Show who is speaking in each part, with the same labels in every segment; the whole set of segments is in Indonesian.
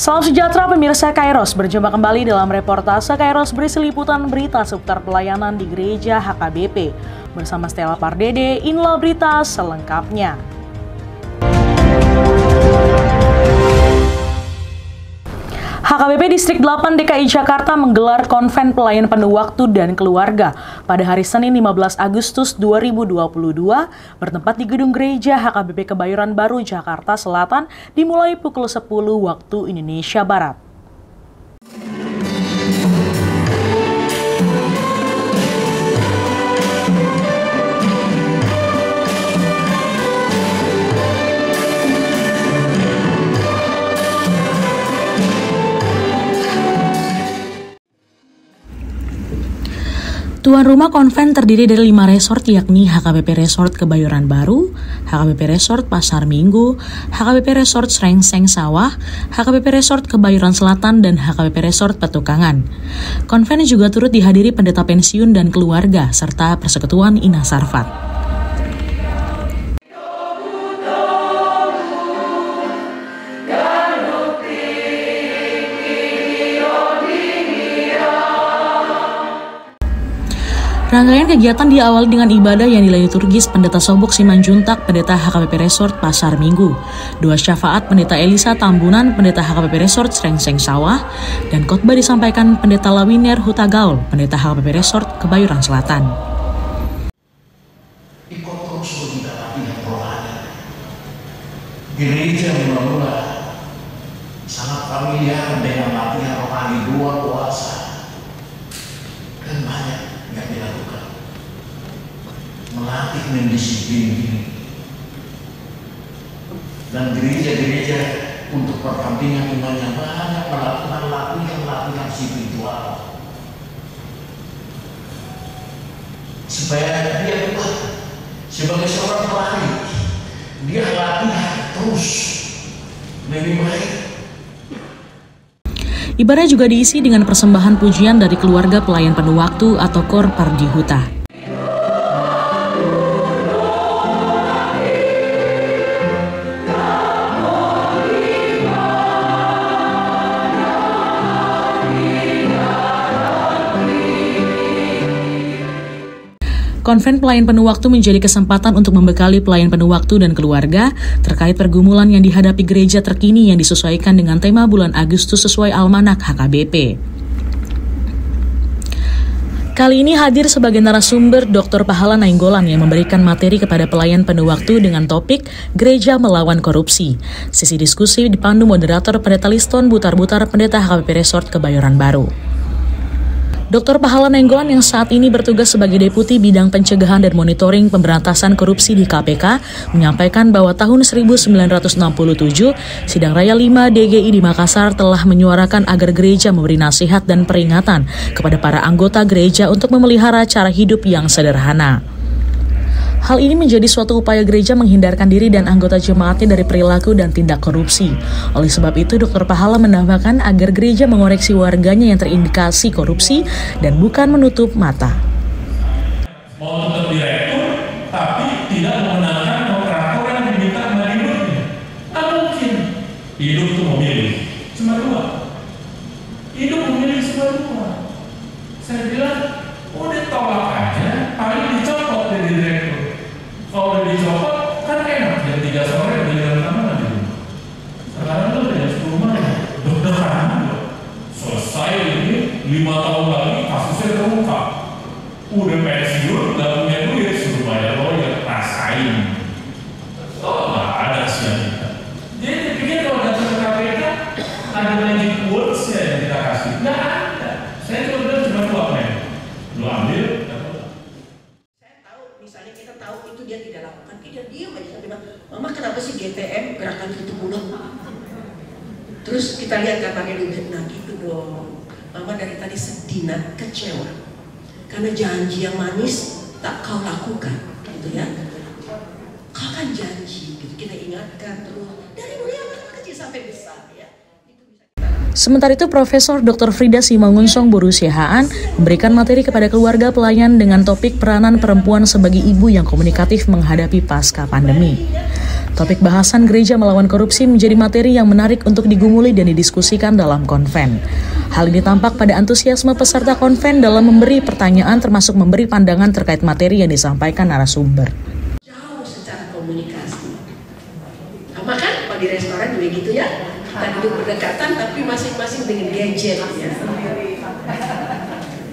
Speaker 1: Salam sejahtera pemirsa Kairos, berjumpa kembali dalam reportase Kairos berisi liputan berita seputar pelayanan di Gereja HKBP. Bersama Stella Pardede, inilah berita selengkapnya. HKBP Distrik 8 DKI Jakarta menggelar konven pelayan penuh waktu dan keluarga pada hari Senin 15 Agustus 2022 bertempat di Gedung Gereja HKBP Kebayoran Baru, Jakarta Selatan dimulai pukul 10 waktu Indonesia Barat. Tuan rumah konven terdiri dari 5 resort, yakni HKBP Resort Kebayoran Baru, HKBP Resort Pasar Minggu, HKBP Resort Srengseng Sawah, HKBP Resort Kebayoran Selatan, dan HKBP Resort Petukangan. Konven juga turut dihadiri pendeta pensiun dan keluarga, serta Persekutuan Ina Sarfat. Rangkaian kegiatan diawali dengan ibadah yang nilai liturgis Pendeta Sobok Simanjuntak, Pendeta HKBP Resort Pasar Minggu, 2 syafaat Pendeta Elisa Tambunan, Pendeta HKBP Resort Srengseng Sawah, dan khotbah disampaikan Pendeta Lawiner Hutagaul, Pendeta HKBP Resort Kebayoran Selatan.
Speaker 2: Ikut terus berita latihan rohani. Gereja mula-mula sangat familiar dengan latihan rohani 2 puasa, dan banyak yang dilakukan, melatih mendisiplin diri, dan gereja-gereja untuk pertandingan imannya banyak melakukan latihan spiritual supaya dia kuat sebagai seorang pelari. Dia latihan terus lebih baik.
Speaker 1: Ibadah juga diisi dengan persembahan pujian dari keluarga pelayan penuh waktu atau KOR Pardihuta. Konven pelayan penuh waktu menjadi kesempatan untuk membekali pelayan penuh waktu dan keluarga terkait pergumulan yang dihadapi gereja terkini yang disesuaikan dengan tema bulan Agustus sesuai Almanak HKBP. Kali ini hadir sebagai narasumber Dr. Pahala Nainggolan yang memberikan materi kepada pelayan penuh waktu dengan topik Gereja Melawan Korupsi. Sesi diskusi dipandu moderator Pendeta Liston Butar-Butar, Pendeta HKBP Resort Kebayoran Baru. Dr. Pahala Nainggolan yang saat ini bertugas sebagai Deputi Bidang Pencegahan dan Monitoring Pemberantasan Korupsi di KPK menyampaikan bahwa tahun 1967, Sidang Raya 5 DGI di Makassar telah menyuarakan agar gereja memberi nasihat dan peringatan kepada para anggota gereja untuk memelihara cara hidup yang sederhana. Hal ini menjadi suatu upaya gereja menghindarkan diri dan anggota jemaatnya dari perilaku dan tindak korupsi. Oleh sebab itu, Dr. Pahala menambahkan agar gereja mengoreksi warganya yang terindikasi korupsi dan bukan menutup mata.
Speaker 3: Mau tetap direktur, tapi tidak memenangkan operator yang diminta kembali hidupnya. Tak mungkin. Hidup itu memilih. Cuma 2. Hidup memilih cuma 2. Saya bilang, udah tolak aja, paling dicopot dari direktur. Kalau udah dicopot, kan enak. Jam 3 sore udah jalan kemana di rumah. Sekarang udah jam 10 malam. Deg-degan. Selesai ini, 5 tahun lagi kasusnya terungkap. Udah pensiun, gak punya duit, suruh bayar lawyer, rasain. Oh, gak ada sih kita. Jadi dipikir kalau datang ke KPK, ada magic words ya yang kita kasih. Gak ada. Saya cuma bilang cuma 2 men. Lu ambil,
Speaker 4: dia tidak lakukan, dia diam aja sampai bilang, Mama kenapa sih GTM gerakan tutup mulut? Terus kita lihat katanya dia, nah gitu dong, Mama dari tadi sedih, kecewa, karena janji yang manis tak kau lakukan, gitu ya. Kau kan janji, gitu kita ingatkan terus dari mulai kecil sampai besar ya.
Speaker 1: Sementara itu, Profesor Dr. Frida Simangunsong Borusihaan memberikan materi kepada keluarga pelayan dengan topik peranan perempuan sebagai ibu yang komunikatif menghadapi pasca pandemi. Topik bahasan gereja melawan korupsi menjadi materi yang menarik untuk digumuli dan didiskusikan dalam konven. Hal ini tampak pada antusiasme peserta konven dalam memberi pertanyaan termasuk memberi pandangan terkait materi yang disampaikan narasumber.
Speaker 4: Jauh secara komunikasi. Sama kan kalau di restoran juga gitu ya. Kita duduk berdekatan tapi masing-masing dengan gadget ya.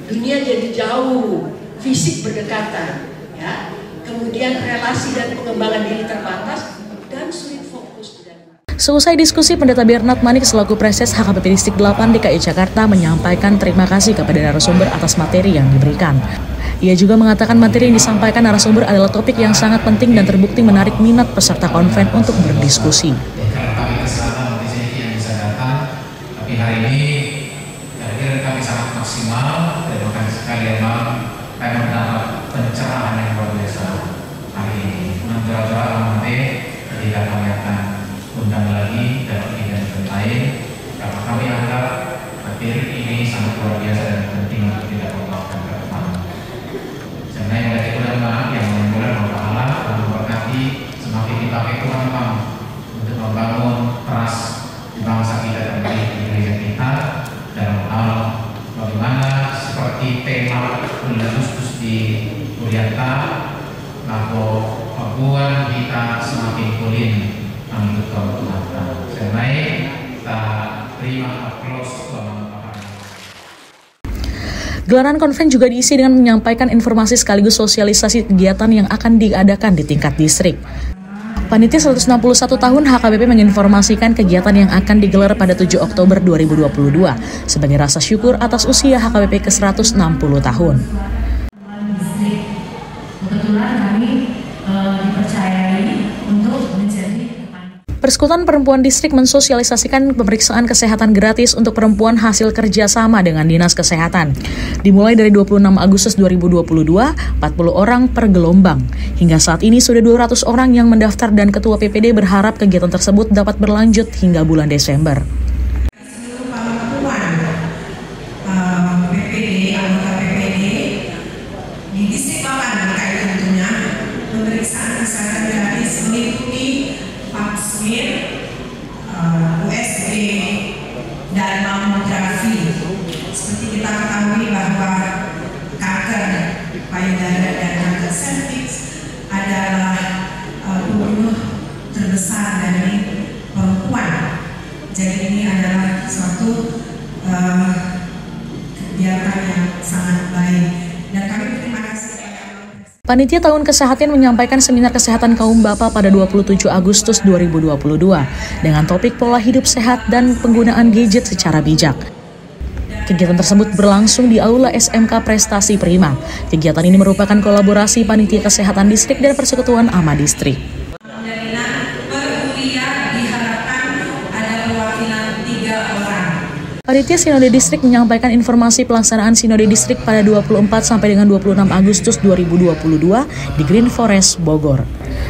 Speaker 4: Dunia jadi jauh, fisik berdekatan ya. Kemudian relasi dan pengembangan diri terbatas dan sulit fokus.
Speaker 1: Seusai diskusi, Pendeta Bernard Manik selaku Preses HKBP Distrik 8 DKI Jakarta menyampaikan terima kasih kepada narasumber atas materi yang diberikan. Ia juga mengatakan materi yang disampaikan narasumber adalah topik yang sangat penting dan terbukti menarik minat peserta konven untuk berdiskusi.
Speaker 5: Kami kesalahan di sini yang bisa datang, tapi hari ini kami sangat maksimal dan bahkan sekalian kami mendapat pencerahan yang luar biasa hari ini. Menjelaskan ketika kami akan undang lagi dan tidak lain karena kami anggap materi ini sangat luar biasa dan penting untuk kita kembangkan ke depan. Karena yang dari ulama yang mengulang Allah dan memberkati semakin kita berkembang untuk membangun trust di bangsa kita dan di gereja kita dalam hal bagaimana seperti tema bulan Agustus di Kurianta bahwa hubungan kita semakin kulin untuk Tuhan. Karena kita terima aplaus Tuhan.
Speaker 1: Gelaran konven juga diisi dengan menyampaikan informasi sekaligus sosialisasi kegiatan yang akan diadakan di tingkat distrik. Panitia 161 tahun HKBP menginformasikan kegiatan yang akan digelar pada 7 Oktober 2022 sebagai rasa syukur atas usia HKBP ke-160 tahun.
Speaker 6: Kebetulan kami dipercayai untuk menjadi
Speaker 1: Persekutuan Perempuan Distrik mensosialisasikan pemeriksaan kesehatan gratis untuk perempuan hasil kerjasama dengan Dinas Kesehatan. Dimulai dari 26 Agustus 2022, 40 orang per gelombang. Hingga saat ini sudah 200 orang yang mendaftar dan Ketua PPD berharap kegiatan tersebut dapat berlanjut hingga bulan Desember.
Speaker 7: PPD, anggota PPD di Distrik 8 DKI tentunya pemeriksaan kesehatan gratis meliputi pap smear, USG, dan mamografi. Seperti kita ketahui bahwa kanker payudara dan kanker serviks adalah pembunuh terbesar dari perempuan. Jadi ini adalah suatu kegiatan yang sangat baik. Dan kami berterima kasih.
Speaker 1: Panitia Tahun Kesehatan menyampaikan seminar kesehatan kaum bapa pada 27 Agustus 2022 dengan topik pola hidup sehat dan penggunaan gadget secara bijak. Kegiatan tersebut berlangsung di Aula SMK Prestasi Prima. Kegiatan ini merupakan kolaborasi Panitia Kesehatan Distrik dan Persekutuan AMA Distrik. Panitia Sinode Distrik menyampaikan informasi pelaksanaan Sinode Distrik pada 24 sampai dengan 26 Agustus 2022 di Green Forest, Bogor.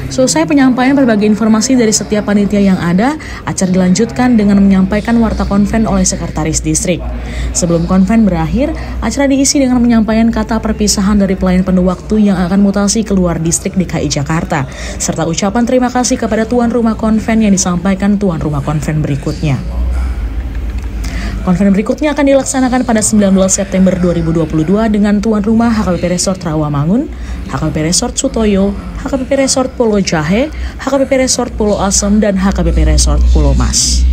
Speaker 1: Selesai penyampaian berbagai informasi dari setiap panitia yang ada, acara dilanjutkan dengan menyampaikan warta konven oleh Sekretaris Distrik. Sebelum konven berakhir, acara diisi dengan menyampaikan kata perpisahan dari pelayan penuh waktu yang akan mutasi keluar distrik DKI Jakarta, serta ucapan terima kasih kepada tuan rumah konven yang disampaikan tuan rumah konven berikutnya. Konven berikutnya akan dilaksanakan pada 19 September 2022 dengan tuan rumah HKBP Resort Rawamangun, HKBP Resort Sutoyo, HKBP Resort Pulau Jahe, HKBP Resort Pulau Asem, dan HKBP Resort Pulau Mas.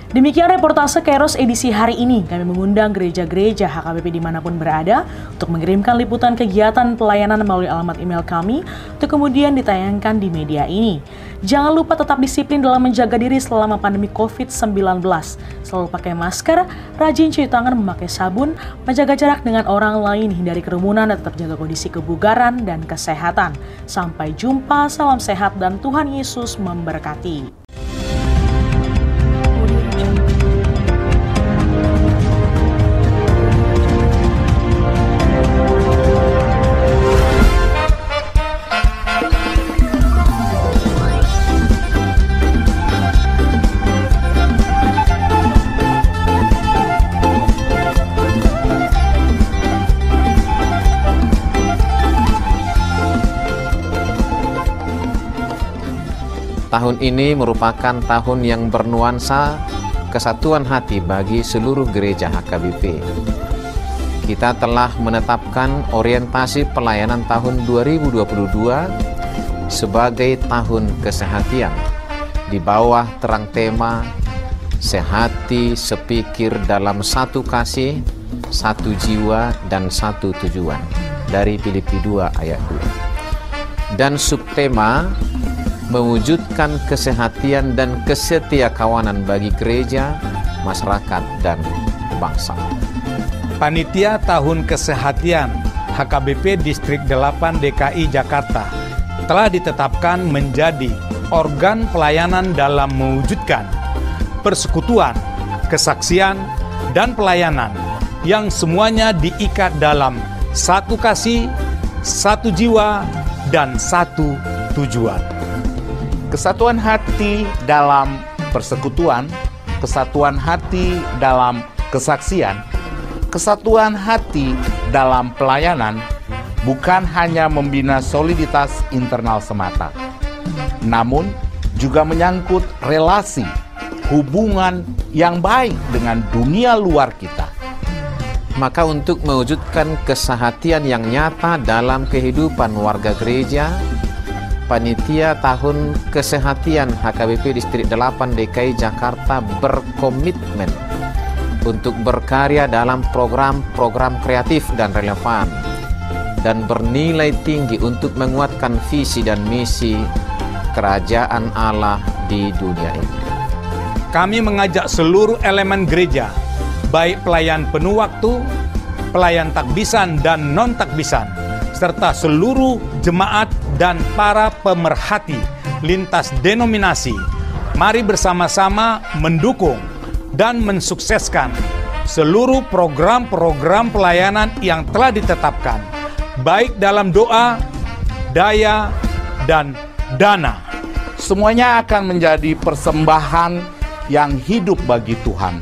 Speaker 1: Demikian reportase Kairos edisi hari ini. Kami mengundang gereja-gereja HKBP dimanapun berada untuk mengirimkan liputan kegiatan pelayanan melalui alamat email kami untuk kemudian ditayangkan di media ini. Jangan lupa tetap disiplin dalam menjaga diri selama pandemi COVID-19. Selalu pakai masker, rajin cuci tangan memakai sabun, menjaga jarak dengan orang lain, hindari kerumunan, dan tetap jaga kondisi kebugaran dan kesehatan. Sampai jumpa, salam sehat dan Tuhan Yesus memberkati.
Speaker 8: Tahun ini merupakan tahun yang bernuansa kesatuan hati bagi seluruh gereja HKBP. Kita telah menetapkan orientasi pelayanan tahun 2022 sebagai tahun kesehatian di bawah terang tema sehati sepikir dalam satu kasih, satu jiwa dan satu tujuan dari Filipi 2 ayat 2. Dan subtema mewujudkan kesehatian dan kesetiakawanan bagi gereja, masyarakat dan bangsa.
Speaker 9: Panitia Tahun Kesehatian HKBP Distrik 8 DKI Jakarta telah ditetapkan menjadi organ pelayanan dalam mewujudkan persekutuan, kesaksian, dan pelayanan yang semuanya diikat dalam satu kasih, satu jiwa, dan satu tujuan.
Speaker 10: Kesatuan hati dalam persekutuan, kesatuan hati dalam kesaksian, kesatuan hati dalam pelayanan bukan hanya membina soliditas internal semata, namun juga menyangkut relasi, hubungan yang baik dengan dunia luar kita.
Speaker 8: Maka untuk mewujudkan kesehatian yang nyata dalam kehidupan warga gereja, Panitia Tahun Kesehatian HKBP Distrik 8 DKI Jakarta berkomitmen untuk berkarya dalam program-program kreatif dan relevan dan bernilai tinggi untuk menguatkan visi dan misi kerajaan Allah di dunia ini.
Speaker 9: Kami mengajak seluruh elemen gereja, baik pelayan penuh waktu, pelayan takbisan dan non-takbisan, serta seluruh jemaat dan para pemerhati lintas denominasi, mari bersama-sama mendukung dan mensukseskan seluruh program-program pelayanan yang telah ditetapkan, baik dalam doa, daya, dan dana.
Speaker 10: Semuanya akan menjadi persembahan yang hidup bagi Tuhan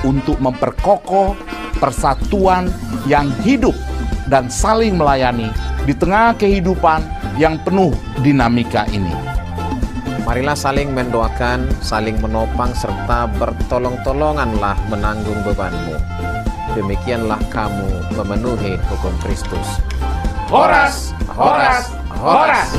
Speaker 10: untuk memperkokoh persatuan yang hidup dan saling melayani di tengah kehidupan yang penuh dinamika ini.
Speaker 8: Marilah saling mendoakan, saling menopang, serta bertolong-tolonganlah menanggung bebanmu. Demikianlah kamu memenuhi hukum Kristus.
Speaker 10: Horas, horas, horas.